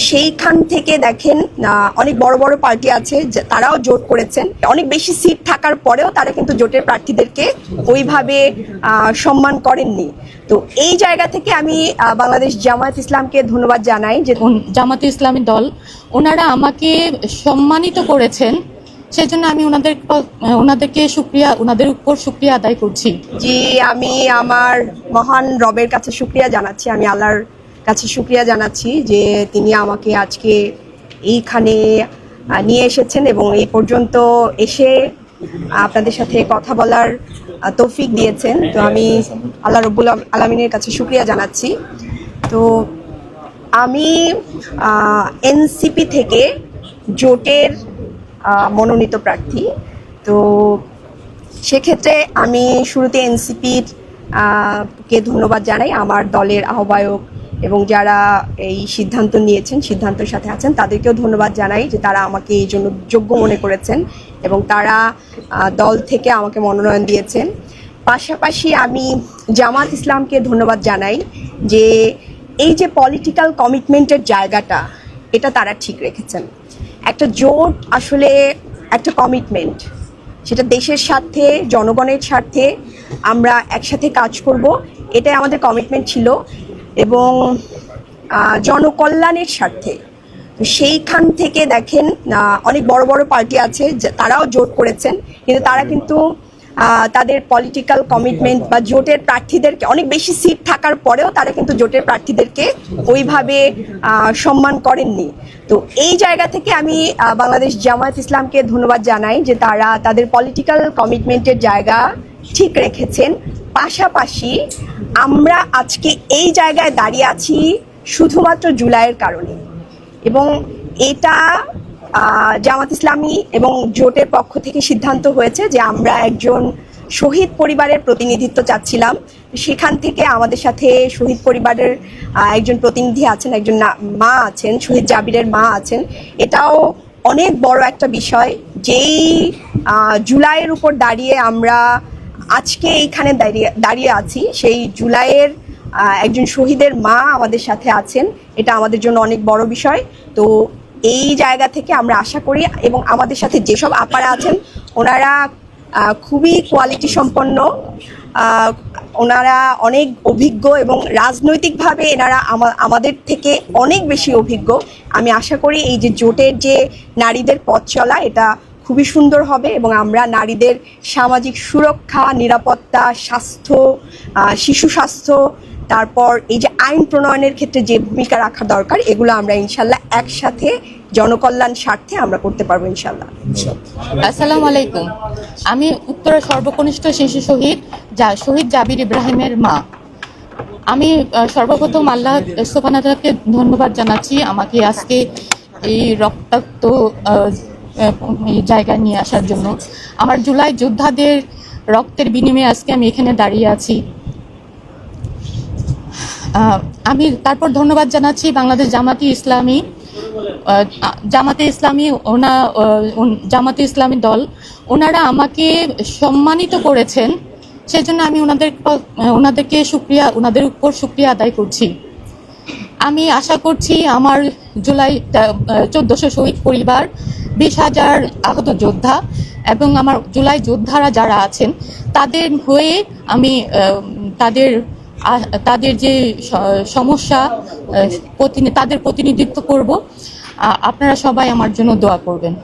সেইখান থেকে দেখেন অনেক বড় বড় পার্টি আছে, তারাও জোট করেছেন। অনেক বেশি সিট থাকার পরেও তারা কিন্তু জোটের প্রার্থীদেরকে ওইভাবে সম্মান করেননি। তো এই জায়গা থেকে আমি বাংলাদেশ জামায়াত ইসলামকে ধন্যবাদ জানাই যে জামাতে ইসলামী দল ওনারা আমাকে সম্মানিত করেছেন, সেজন্য আমি ওনাদেরকে শুকরিয়া, ওনাদের উপর শুকরিয়া আদায় করছি। জি, আমি আমার মহান রবের কাছে শুকরিয়া জানাচ্ছি, আমি আল্লাহর কাছে শুকরিয়া জানাচ্ছি যে তিনি আমাকে আজকে এইখানে নিয়ে এসেছেন এবং এই পর্যন্ত এসে আপনাদের সাথে কথা বলার তৌফিক দিয়েছেন। তো আমি আল্লাহ রব্বুল আলামিনের কাছে শুকরিয়া জানাচ্ছি। তো আমি এনসিপি থেকে জোটের মনোনীত প্রার্থী। তো সেক্ষেত্রে আমি শুরুতে এনসিপির কে ধন্যবাদ জানাই, আমার দলের আহ্বায়ক এবং যারা এই সিদ্ধান্ত নিয়েছেন, সিদ্ধান্তের সাথে আছেন, তাদেরকেও ধন্যবাদ জানাই যে তারা আমাকে এই জন্য যোগ্য মনে করেছেন এবং তারা দল থেকে আমাকে মনোনয়ন দিয়েছেন। পাশাপাশি আমি জামাত ইসলামকে ধন্যবাদ জানাই যে এই যে পলিটিক্যাল কমিটমেন্টের জায়গাটা, এটা তারা ঠিক রেখেছেন। একটা জোট আসলে একটা কমিটমেন্ট, সেটা দেশের স্বার্থে, জনগণের স্বার্থে আমরা একসাথে কাজ করব, এটাই আমাদের কমিটমেন্ট ছিল এবং জনকল্যাণের স্বার্থে। তো সেইখান থেকে দেখেন অনেক বড় বড় পার্টি আছে, তারাও জোট করেছেন, কিন্তু তারা কিন্তু তাদের পলিটিক্যাল কমিটমেন্ট বা জোটের প্রার্থীদেরকে, অনেক বেশি সিট থাকার পরেও তারা কিন্তু জোটের প্রার্থীদেরকে ওইভাবে সম্মান করেননি। তো এই জায়গা থেকে আমি বাংলাদেশ জামায়াত ইসলামকে ধন্যবাদ জানাই যে তারা তাদের পলিটিক্যাল কমিটমেন্টের জায়গা ঠিক রেখেছেন। পাশাপাশি আমরা আজকে এই জায়গায় দাঁড়িয়ে আছি শুধুমাত্র জুলাইয়ের কারণে, এবং এটা জামাত ইসলামী এবং জোটের পক্ষ থেকে সিদ্ধান্ত হয়েছে যে আমরা একজন শহীদ পরিবারের প্রতিনিধিত্ব চাচ্ছিলাম। সেখান থেকে আমাদের সাথে শহীদ পরিবারের একজন প্রতিনিধি আছেন, একজন মা আছেন, শহীদ জাবিরের মা আছেন। এটাও অনেক বড় একটা বিষয়, যেই জুলাইয়ের উপর দাঁড়িয়ে আমরা আজকে এইখানে দাঁড়িয়ে আছি, সেই জুলাইয়ের একজন শহীদের মা আমাদের সাথে আছেন, এটা আমাদের জন্য অনেক বড় বিষয়। তো এই জায়গা থেকে আমরা আশা করি, এবং আমাদের সাথে যেসব আপারা আছেন ওনারা খুবই কোয়ালিটি সম্পন্ন, ওনারা অনেক অভিজ্ঞ এবং রাজনৈতিকভাবে এনারা আমাদের থেকে অনেক বেশি অভিজ্ঞ। আমি আশা করি এই যে জোটের যে নারীদের পথ চলা, এটা খুবই সুন্দর হবে এবং আমরা নারীদের সামাজিক সুরক্ষা, নিরাপত্তা, স্বাস্থ্য, শিশু স্বাস্থ্য, তারপর এই যে আইন প্রণয়নের ক্ষেত্রে যে ভূমিকা রাখা দরকার, এগুলো আমরা ইনশাল্লাহ একসাথে জনকল্যাণ স্বার্থে আমরা করতে পারবো ইনশাল্লাহ। আসসালামু আলাইকুম। আমি উত্তরের সর্বকনিষ্ঠ শিশু শহীদ জাবির ইব্রাহিমের মা। আমি সর্বপ্রথম আল্লাহ সুবহানাহু ওয়া তাআলাকে ধন্যবাদ জানাচ্ছি আমাকে আজকে এই রক্তাক্ত জায়গায় নিয়ে আসার জন্য। আমার জুলাই যোদ্ধাদের রক্তের বিনিময়ে আজকে আমি এখানে দাঁড়িয়ে আছি। আমি তারপর ধন্যবাদ জানাচ্ছি বাংলাদেশ জামাতে ইসলামী দল, ওনারা আমাকে সম্মানিত করেছেন, সেজন্য আমি ওনাদেরকে শুকরিয়া, ওনাদের উপর শুকরিয়া আদায় করছি। আমি আশা করছি আমার জুলাই 1400 শহীদ পরিবার, 20,000 আহত যোদ্ধা এবং আমার জুলাই যোদ্ধারা যারা আছেন তাদের হয়ে আমি তাদের যে সমস্যা, তাদের প্রতিনিধিত্ব করব। আপনারা সবাই আমার জন্য দোয়া করবেন।